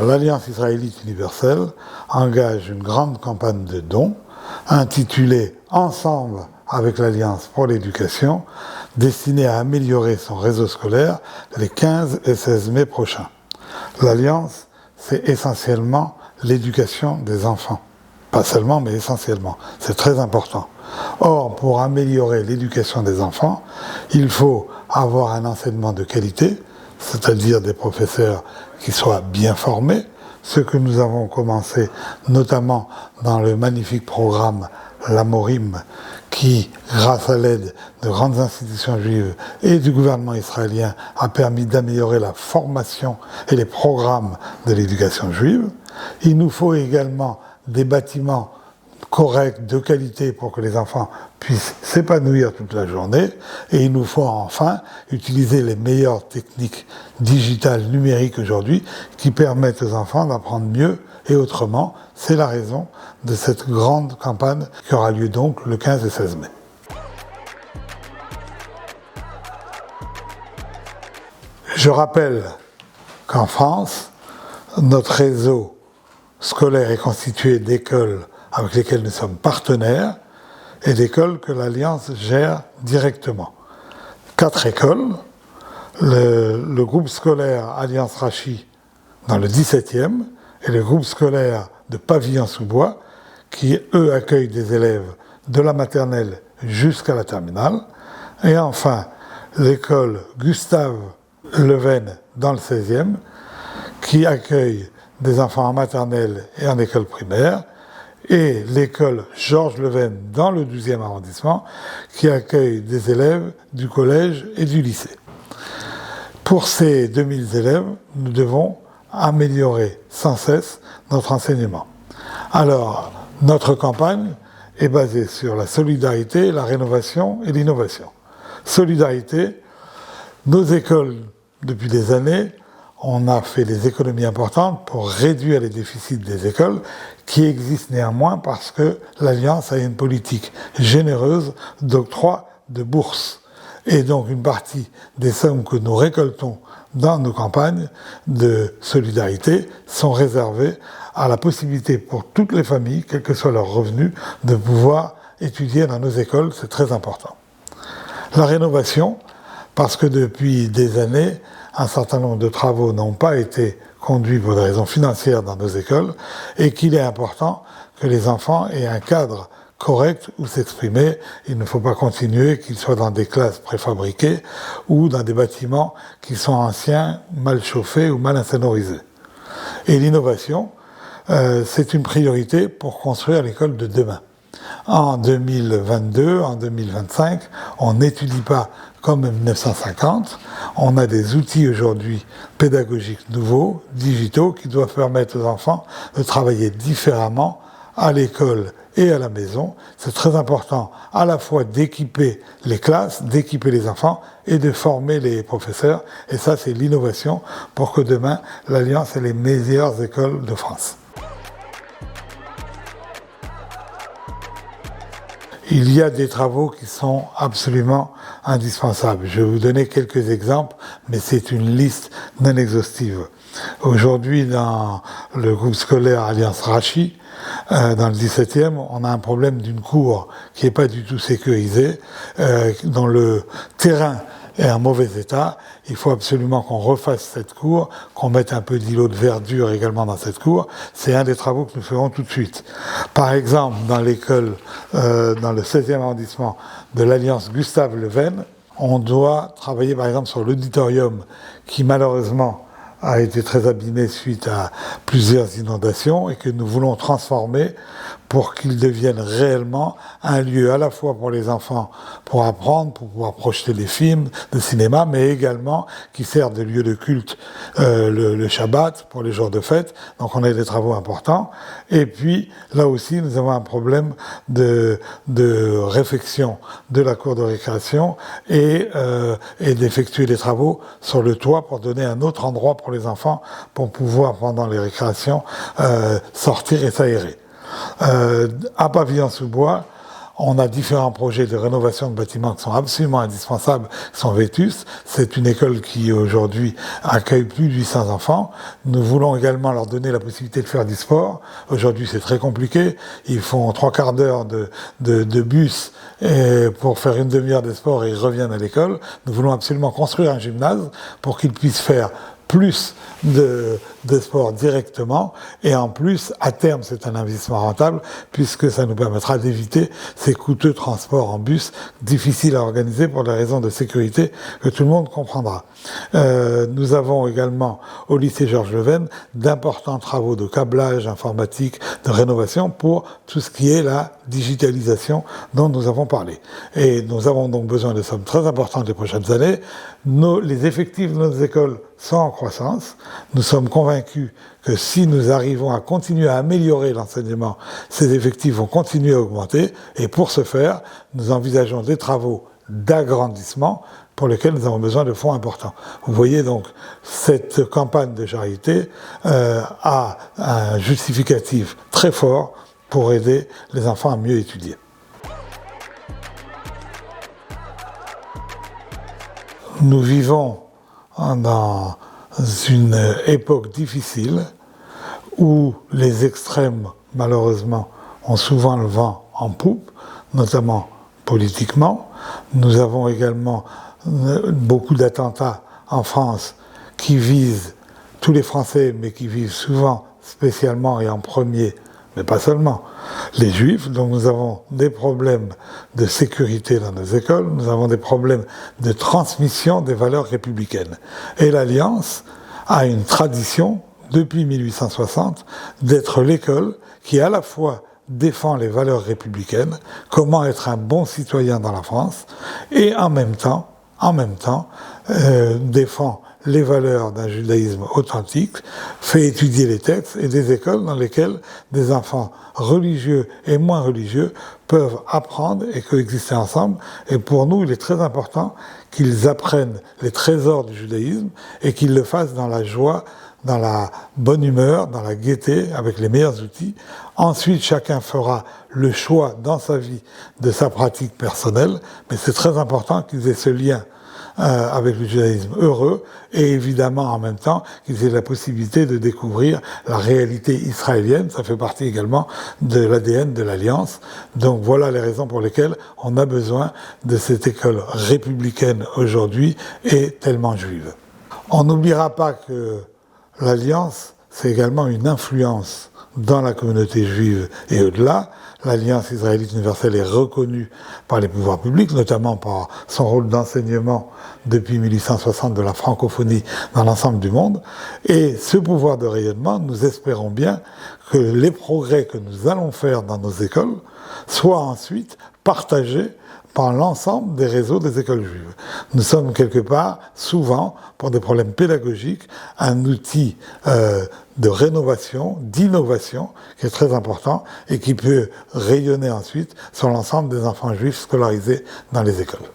l'Alliance israélite universelle engage une grande campagne de dons intitulée « Ensemble avec l'Alliance pour l'éducation », destinée à améliorer son réseau scolaire les 15 et 16 mai prochains. L'Alliance, c'est essentiellement l'éducation des enfants. Pas seulement, mais essentiellement. C'est très important. Or, pour améliorer l'éducation des enfants, il faut avoir un enseignement de qualité, c'est-à-dire des professeurs qui soient bien formés, ce que nous avons commencé notamment dans le magnifique programme l'Amorim, qui, grâce à l'aide de grandes institutions juives et du gouvernement israélien, a permis d'améliorer la formation et les programmes de l'éducation juive. Il nous faut également des bâtiments corrects, de qualité, pour que les enfants puissent s'épanouir toute la journée. Et il nous faut enfin utiliser les meilleures techniques digitales, numériques aujourd'hui, qui permettent aux enfants d'apprendre mieux et autrement. C'est la raison de cette grande campagne qui aura lieu donc le 15 et 16 mai. Je rappelle qu'en France, notre réseau scolaire est constitué d'écoles avec lesquelles nous sommes partenaires et d'écoles que l'Alliance gère directement. 4 écoles, le groupe scolaire Alliance Rachi dans le 17e et le groupe scolaire de Pavillon-sous-Bois qui, eux, accueillent des élèves de la maternelle jusqu'à la terminale. Et enfin, l'école Gustave Leven dans le 16e qui accueille des enfants en maternelle et en école primaire, et l'école Georges Leven dans le 12e arrondissement qui accueille des élèves du collège et du lycée. Pour ces 2000 élèves, nous devons améliorer sans cesse notre enseignement. Alors, notre campagne est basée sur la solidarité, la rénovation et l'innovation. Solidarité, nos écoles, depuis des années, on a fait des économies importantes pour réduire les déficits des écoles qui existent néanmoins parce que l'Alliance a une politique généreuse d'octroi de bourses. Et donc une partie des sommes que nous récoltons dans nos campagnes de solidarité sont réservées à la possibilité pour toutes les familles, quels que soient leurs revenus, de pouvoir étudier dans nos écoles. C'est très important. La rénovation, parce que depuis des années, un certain nombre de travaux n'ont pas été conduits pour des raisons financières dans nos écoles et qu'il est important que les enfants aient un cadre correct où s'exprimer. Il ne faut pas continuer qu'ils soient dans des classes préfabriquées ou dans des bâtiments qui sont anciens, mal chauffés ou mal insonorisés. Et l'innovation, c'est une priorité pour construire l'école de demain. En 2022, en 2025, on n'étudie pas comme en 1950. On a des outils aujourd'hui pédagogiques nouveaux, digitaux, qui doivent permettre aux enfants de travailler différemment à l'école et à la maison. C'est très important à la fois d'équiper les classes, d'équiper les enfants et de former les professeurs. Et ça, c'est l'innovation pour que demain, l'Alliance ait les meilleures écoles de France. Il y a des travaux qui sont absolument indispensables. Je vais vous donner quelques exemples, mais c'est une liste non exhaustive. Aujourd'hui, dans le groupe scolaire Alliance Rachi, dans le 17e, on a un problème d'une cour qui n'est pas du tout sécurisée, dont le terrain est en mauvais état. Il faut absolument qu'on refasse cette cour, qu'on mette un peu d'îlot de verdure également dans cette cour. C'est un des travaux que nous ferons tout de suite. Par exemple, dans l'école, dans le 16e arrondissement de l'Alliance Gustave Leven, on doit travailler par exemple sur l'auditorium qui malheureusement a été très abîmé suite à plusieurs inondations et que nous voulons transformer pour qu'il devienne réellement un lieu à la fois pour les enfants pour apprendre, pour pouvoir projeter des films de cinéma, mais également qui sert de lieu de culte le Shabbat pour les jours de fête. Donc on a des travaux importants. Et puis là aussi nous avons un problème de réfection de la cour de récréation et d'effectuer des travaux sur le toit pour donner un autre endroit pour les enfants pour pouvoir pendant les récréations sortir et s'aérer. À Pavillon-sous-Bois, On a différents projets de rénovation de bâtiments qui sont absolument indispensables, qui sont vétustes. C'est une école qui aujourd'hui accueille plus de 800 enfants. Nous voulons également leur donner la possibilité de faire du sport. Aujourd'hui c'est très compliqué. Ils font 3/4 d'heure de bus pour faire une demi-heure de sport et ils reviennent à l'école. Nous voulons absolument construire un gymnase pour qu'ils puissent faire plus de sport directement, et en plus, à terme, c'est un investissement rentable, puisque ça nous permettra d'éviter ces coûteux transports en bus, difficiles à organiser pour des raisons de sécurité que tout le monde comprendra. Nous avons également, au lycée Georges Leven, d'importants travaux de câblage informatique, de rénovation, pour tout ce qui est la digitalisation dont nous avons parlé. Et nous avons donc besoin de sommes très importantes les prochaines années. Les effectifs de nos écoles sont en croissance. Nous sommes convaincus que si nous arrivons à continuer à améliorer l'enseignement, ces effectifs vont continuer à augmenter. Et pour ce faire, nous envisageons des travaux d'agrandissement pour lesquels nous avons besoin de fonds importants. Vous voyez donc, cette campagne de charité a un justificatif très fort pour aider les enfants à mieux étudier. Nous vivons dans une époque difficile où les extrêmes, malheureusement, ont souvent le vent en poupe, notamment politiquement. Nous avons également beaucoup d'attentats en France qui visent tous les Français, mais qui visent souvent spécialement et en premier, mais pas seulement, les Juifs. Donc nous avons des problèmes de sécurité dans nos écoles, nous avons des problèmes de transmission des valeurs républicaines. Et l'Alliance a une tradition, depuis 1860, d'être l'école qui à la fois défend les valeurs républicaines, comment être un bon citoyen dans la France, et en même temps, défend les valeurs d'un judaïsme authentique, fait étudier les textes et des écoles dans lesquelles des enfants religieux et moins religieux peuvent apprendre et coexister ensemble. Et pour nous, il est très important qu'ils apprennent les trésors du judaïsme et qu'ils le fassent dans la joie, dans la bonne humeur, dans la gaieté, avec les meilleurs outils. Ensuite, chacun fera le choix dans sa vie de sa pratique personnelle, mais c'est très important qu'ils aient ce lien avec le judaïsme heureux, et évidemment en même temps qu'ils aient la possibilité de découvrir la réalité israélienne. Ça fait partie également de l'ADN de l'Alliance. Donc voilà les raisons pour lesquelles on a besoin de cette école républicaine aujourd'hui et tellement juive. On n'oubliera pas que l'Alliance, c'est également une influence dans la communauté juive et au-delà. L'Alliance israélite universelle est reconnue par les pouvoirs publics, notamment par son rôle d'enseignement depuis 1860 de la francophonie dans l'ensemble du monde. Et ce pouvoir de rayonnement, nous espérons bien que les progrès que nous allons faire dans nos écoles soient ensuite partagés par l'ensemble des réseaux des écoles juives. Nous sommes quelque part, souvent, pour des problèmes pédagogiques, un outil de rénovation, d'innovation, qui est très important et qui peut rayonner ensuite sur l'ensemble des enfants juifs scolarisés dans les écoles.